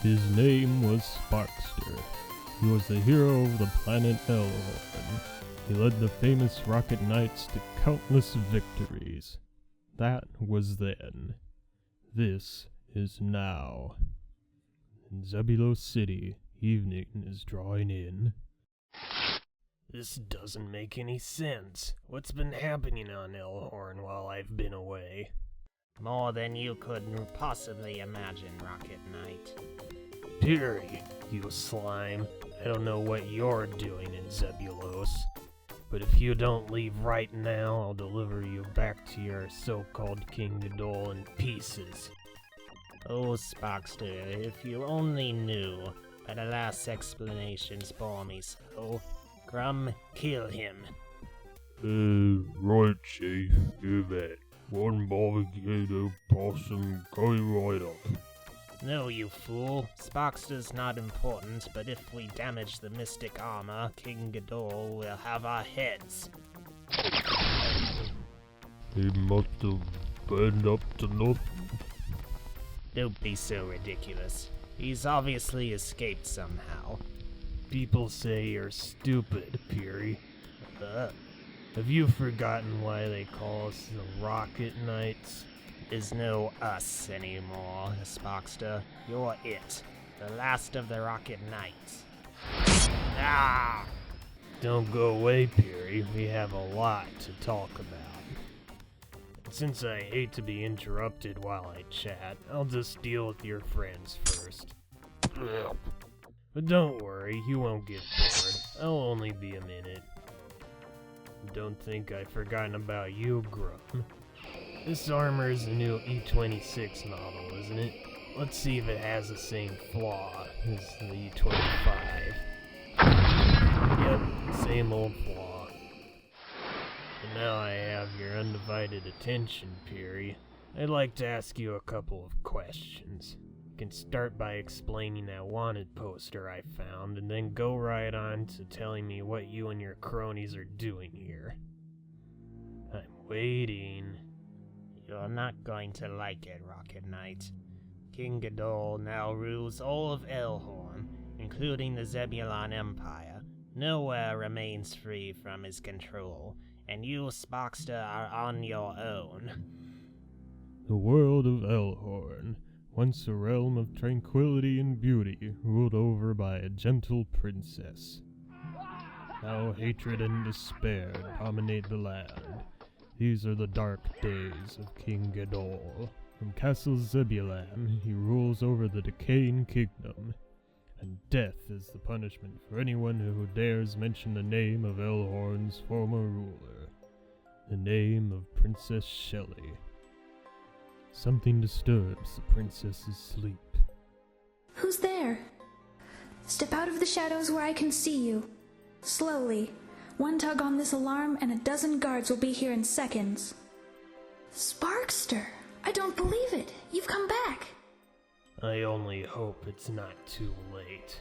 His name was Sparkster. He was the hero of the planet Elhorn. He led the famous Rocket Knights to countless victories. That was then. This is now. In Zebulos City, evening is drawing in. This doesn't make any sense. What's been happening on Elhorn while I've been away? More than you could possibly imagine, Rocket Knight. Perry, you slime. I don't know what you're doing in Zebulos, but if you don't leave right now, I'll deliver you back to your so-called King Ghidorah in pieces. Oh, Sparkster, if you only knew, but alas, explanations bore me so. Grum, kill him. Right, Chief, give it. One barbecue possum coming right up. No, you fool. Sparkster's not important, but if we damage the mystic armor, King Ghidorah will have our heads. He must have burned up to nothing. Don't be so ridiculous. He's obviously escaped somehow. People say you're stupid, Peary. Have you forgotten why they call us the Rocket Knights? There's no us anymore, Sparkster. You're it. The last of the Rocket Knights. Ah! Don't go away, Peary. We have a lot to talk about. And since I hate to be interrupted while I chat, I'll just deal with your friends first. But don't worry, you won't get bored. I'll only be a minute. Don't think I've forgotten about you, Grum. This armor is the new E26 model, isn't it? Let's see if it has the same flaw as the E25. Yep, same old flaw. And now I have your undivided attention, Peary. I'd like to ask you a couple of questions. Can start by explaining that wanted poster I found, and then go right on to telling me what you and your cronies are doing here. I'm waiting. You're not going to like it, Rocket Knight. King Ghidorah now rules all of Elhorn, including the Zebulon Empire. Nowhere remains free from his control, and you, Sparkster, are on your own. The world of Elhorn, once a realm of tranquility and beauty, ruled over by a gentle princess. Now hatred and despair dominate the land. These are the dark days of King Ghidorah. From Castle Zebulon, he rules over the decaying kingdom, and death is the punishment for anyone who dares mention the name of Elhorn's former ruler, the name of Princess Shelley. Something disturbs the princess's sleep. Who's there? Step out of the shadows where I can see you. Slowly. One tug on this alarm and a dozen guards will be here in seconds. Sparkster! I don't believe it! You've come back! I only hope it's not too late.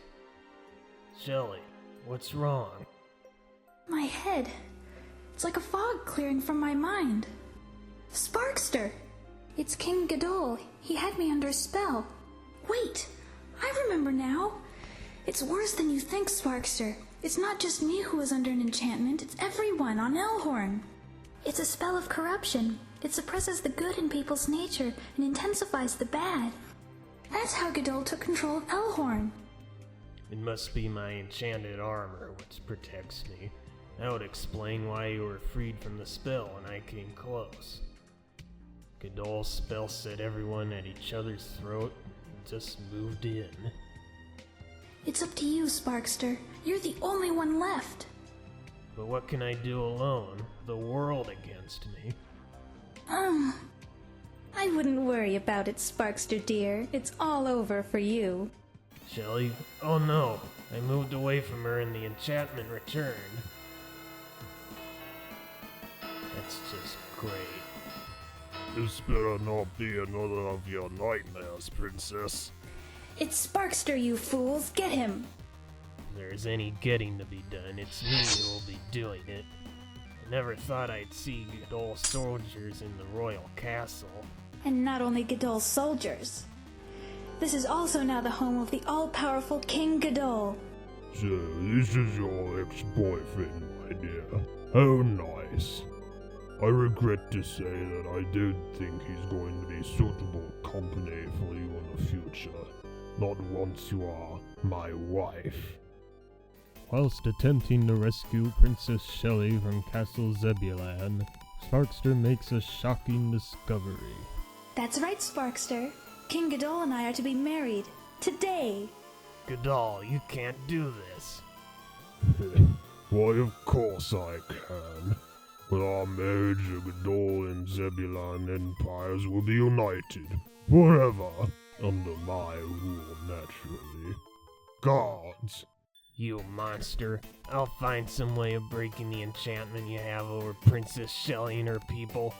Shelley, what's wrong? My head. It's like a fog clearing from my mind. Sparkster! It's King Ghidorah. He had me under a spell. Wait! I remember now! It's worse than you think, Sparkster. It's not just me who is under an enchantment, it's everyone on Elhorn. It's a spell of corruption. It suppresses the good in people's nature and intensifies the bad. That's how Ghidorah took control of Elhorn. It must be my enchanted armor which protects me. That would explain why you were freed from the spell when I came close. Ghidorah's spell set everyone at each other's throat and just moved in. It's up to you, Sparkster. You're the only one left. But what can I do alone? The world against me. I wouldn't worry about it, Sparkster dear. It's all over for you. Shelley? Oh no! I moved away from her and the enchantment returned. That's just great. This better not be another of your nightmares, princess. It's Sparkster, you fools. Get him. If there's any getting to be done, it's me who will be doing it. I never thought I'd see Ghidorah soldiers in the royal castle. And not only Ghidorah's soldiers. This is also now the home of the all-powerful King Godol. So, this is your ex-boyfriend, my dear. How nice. I regret to say that I don't think he's going to be suitable company for you in the future. Not once you are my wife. Whilst attempting to rescue Princess Shelley from Castle Zebulon, Sparkster makes a shocking discovery. That's right, Sparkster. King Godol and I are to be married. Today! Godol, you can't do this. Why, of course I can. With our marriage, the Godol and Zebulon empires will be united, forever, under my rule, naturally. Gods! You monster. I'll find some way of breaking the enchantment you have over Princess Shelley and her people.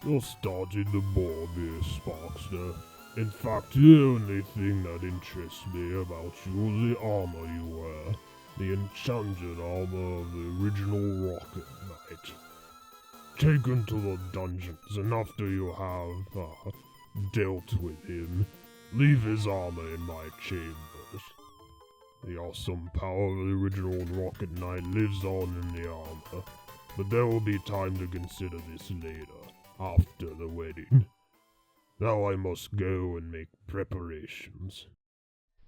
You're starting to bore me, Sparkster. In fact, the only thing that interests me about you is the armor you wear. The enchanted armor of the original Rocket Knight. Take him to the dungeons, and after you have, dealt with him, leave his armor in my chambers. The awesome power of the original Rocket Knight lives on in the armor, but there will be time to consider this later, after the wedding. Now I must go and make preparations.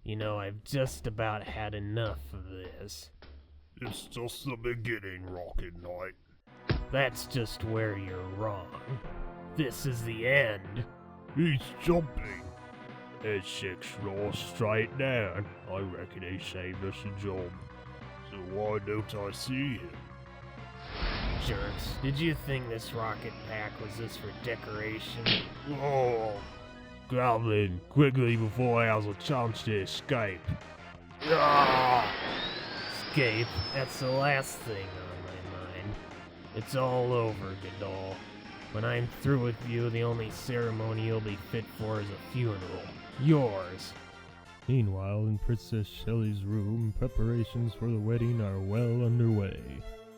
You know, I've just about had enough of this. It's just the beginning, Rocket Knight. That's just where you're wrong. This is the end. He's jumping. It's 6 floors straight down. I reckon he saved us a job. So why don't I see him? Jerks, did you think this rocket pack was just for decoration? Oh! Goblin, quickly before he has a chance to escape. Ah! Escape? That's the last thing on my mind. It's all over, Godol. When I'm through with you, the only ceremony you'll be fit for is a funeral. Yours. Meanwhile, in Princess Shelley's room, preparations for the wedding are well underway.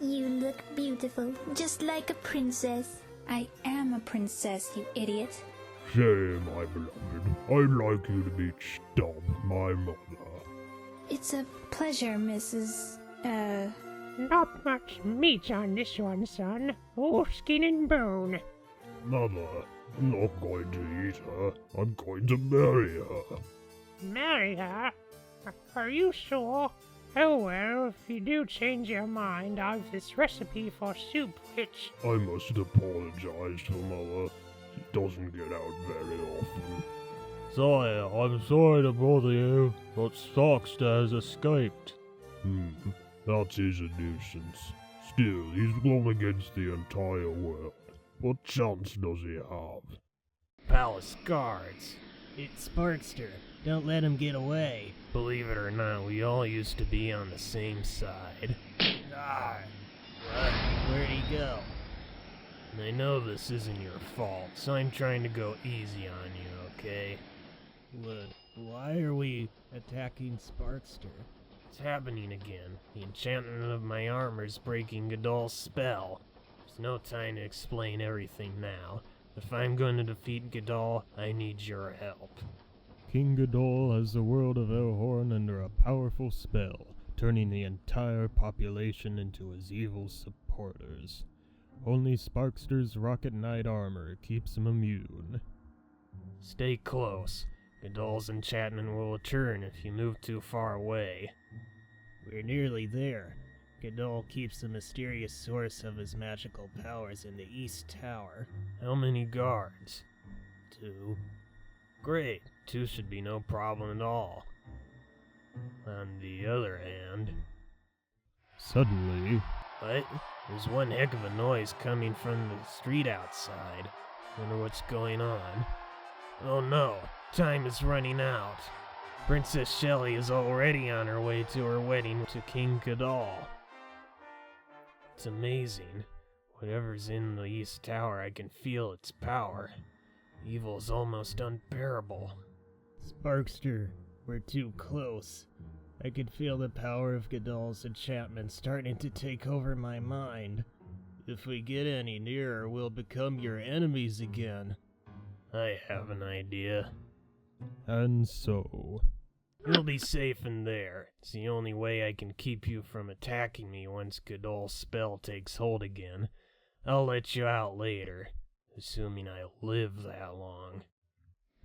You look beautiful, just like a princess. I am a princess, you idiot. Say, my beloved, I'd like you to meet Stomp, my mother. It's a pleasure, Mrs. Not much meat on this one, son. All skin and bone. Mother, I'm not going to eat her. I'm going to marry her. Marry her? Are you sure? Oh well, if you do change your mind, I've this recipe for soup which... I must apologize to Mother. She doesn't get out very often. Sire, I'm sorry to bother you, but Sparkster has escaped. That is a nuisance. Still, he's gone against the entire world. What chance does he have? Palace guards. It's Sparkster. Don't let him get away. Believe it or not, we all used to be on the same side. Ah! What? Where'd he go? And I know this isn't your fault, so I'm trying to go easy on you, okay? Why are we attacking Sparkster? It's happening again. The enchantment of my armor's breaking Godol's spell. There's no time to explain everything now. If I'm going to defeat Godol, I need your help. King Godol has the world of Elhorn under a powerful spell, turning the entire population into his evil supporters. Only Sparkster's Rocket Knight armor keeps him immune. Stay close. Godol's enchantment will return if you move too far away. We're nearly there. Godol keeps the mysterious source of his magical powers in the East Tower. How many guards? 2. Great. 2 should be no problem at all. On the other hand... Suddenly... What? There's one heck of a noise coming from the street outside. Wonder what's going on. Oh no! Time is running out. Princess Shelley is already on her way to her wedding to King Godol. It's amazing. Whatever's in the East Tower, I can feel its power. Evil's almost unbearable. Sparkster, we're too close. I can feel the power of Godol's enchantment starting to take over my mind. If we get any nearer, we'll become your enemies again. I have an idea. And so, You'll be safe in there. It's the only way I can keep you from attacking me once Godol's spell takes hold again. I'll let you out later, assuming I live that long.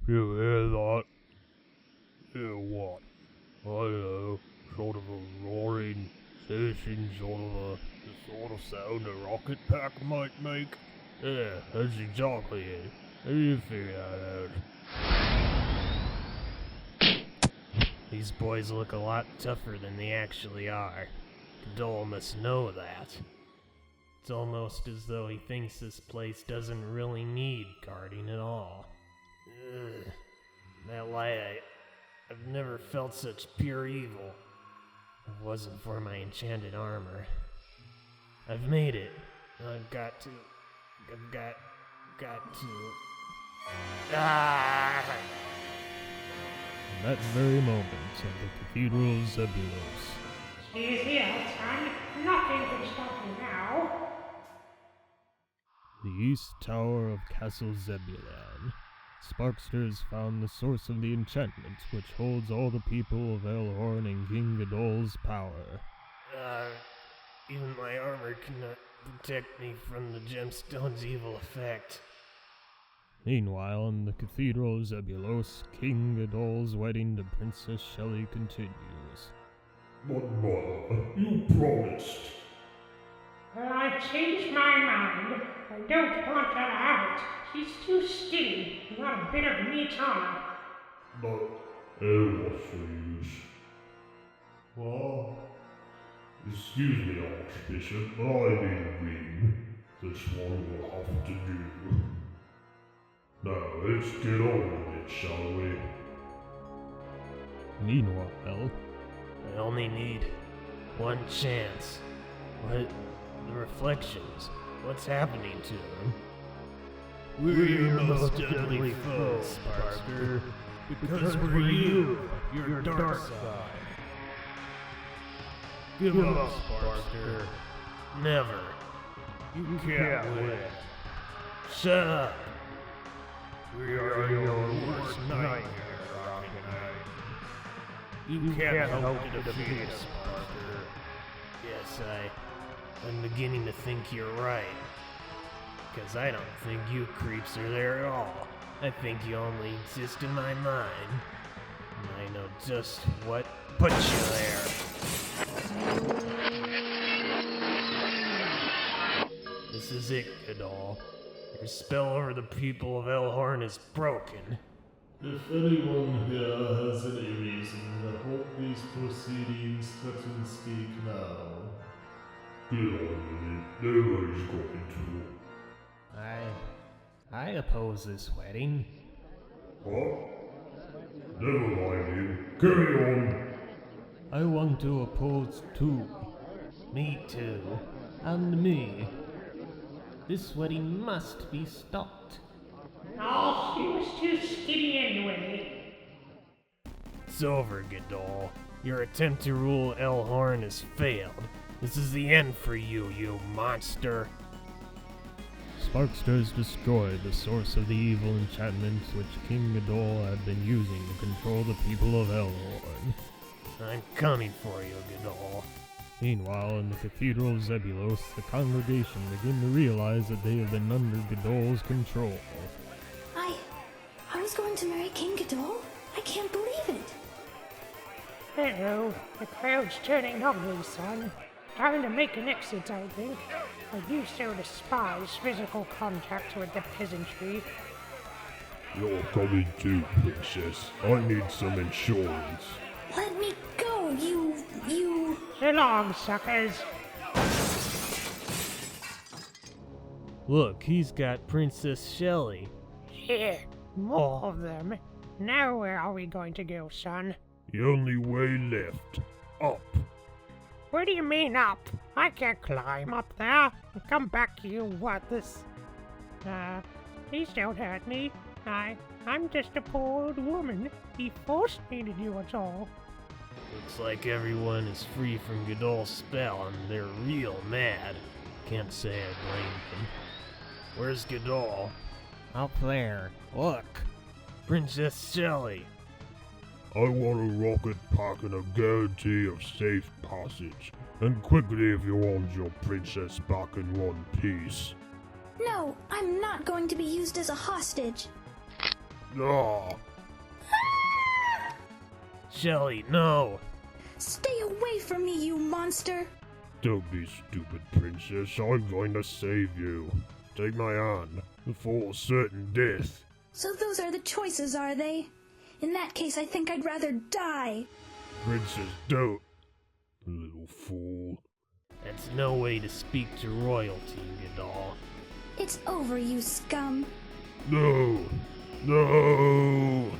you hear that? Hear what? I know, sort of a roaring, hissing the sort of sound a rocket pack might make. Yeah, that's exactly it. How do you figure that out? These boys look a lot tougher than they actually are. Godol must know that. It's almost as though he thinks this place doesn't really need guarding at all. Ugh. That light, I've never felt such pure evil. If it wasn't for my enchanted armor. I've made it. I've got to. Ah! In that very moment at the Cathedral of Zebulos, She's here, son. Nothing can stop you now. the East Tower of Castle Zebulon, Sparkster has found the source of the enchantment which holds all the people of Elhorn in King Godol's power. Even my armor cannot protect me from the gemstone's evil effect. Meanwhile, in the Cathedral of Zebulos, King Godol's wedding to Princess Shelley continues. But Mother, you promised. Well, I've changed my mind. I don't want her to have it. She's too skinny. Not a bit of meat on her. But, what's the use? Well, excuse me, Archbishop, but I need a ring. This one will have to do. Now, let's get on with it, shall we? Meanwhile, I only need one chance. What? The reflections. What's happening to them? We're your most deadly foe, Sparkster, because we're you, your dark side. Give up, Sparkster. Never. You can't win. Shut up. We are your worst nightmare, Rocket Knight. You can't hope to defeat us, Sparkster. Yes, I'm beginning to think you're right. Because I don't think you creeps are there at all. I think you only exist in my mind. And I know just what put you there. This is it, Godol. Your spell over the people of Elhorn is broken. If anyone here has any reason to hope these proceedings couldn't speak now, get on with it. Nobody's going to. I oppose this wedding. What? Never mind him. Carry on. I want to oppose too. Me too. And me. This wedding must be stopped. Oh, she was too skinny anyway. It's over, Godol. Your attempt to rule Elhorn has failed. This is the end for you, you monster. Sparkster has destroyed the source of the evil enchantments which King Godol had been using to control the people of Elhorn. I'm coming for you, Godol. Meanwhile, in the Cathedral of Zebulos, the congregation begin to realize that they have been under Godol's control. I was going to marry King Godol? I can't believe it. Uh-oh, the crowd's turning ugly, son. Time to make an exit, I think. I do so despise physical contact with the peasantry. You're coming too, Princess. I need some insurance. Let me go, you... So long, suckers. Look, he's got Princess Shelley. Here, more of them. Now where are we going to go, son? The only way left. Up. What do you mean up? I can't climb up there. Come back, you worthless. Please don't hurt me. I'm just a poor old woman. He forced me to do it all. Looks like everyone is free from Godol's spell and they're real mad. Can't say I blame them. Where's Godol? Up there. Look. Princess Shelley. I want a rocket pack and a guarantee of safe passage. And quickly if you want your princess back in one piece. No, I'm not going to be used as a hostage. Ah! Shelley, no! Stay away from me, you monster! Don't be stupid, princess. I'm going to save you. Take my hand before certain death. So those are the choices, are they? In that case, I think I'd rather die. Princess, don't. Little fool. That's no way to speak to royalty, Gadol. It's over, you scum. No! No!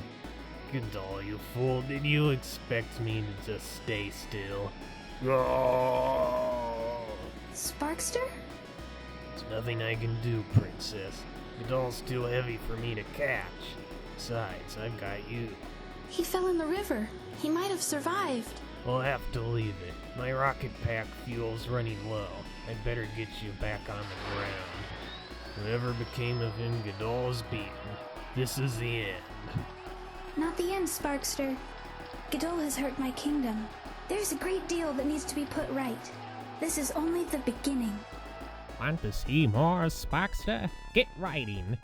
Gadol, you fool, did you expect me to just stay still? Ah! Sparkster? There's nothing I can do, Princess. Gadol's too heavy for me to catch. Besides, I've got you. He fell in the river. He might have survived. We'll have to leave it. My rocket pack fuel's running low. I'd better get you back on the ground. Whatever became of him, Gadol's beaten. This is the end. Not the end, Sparkster. Gadol has hurt my kingdom. There's a great deal that needs to be put right. This is only the beginning. Want to see more, Sparkster? Get writing.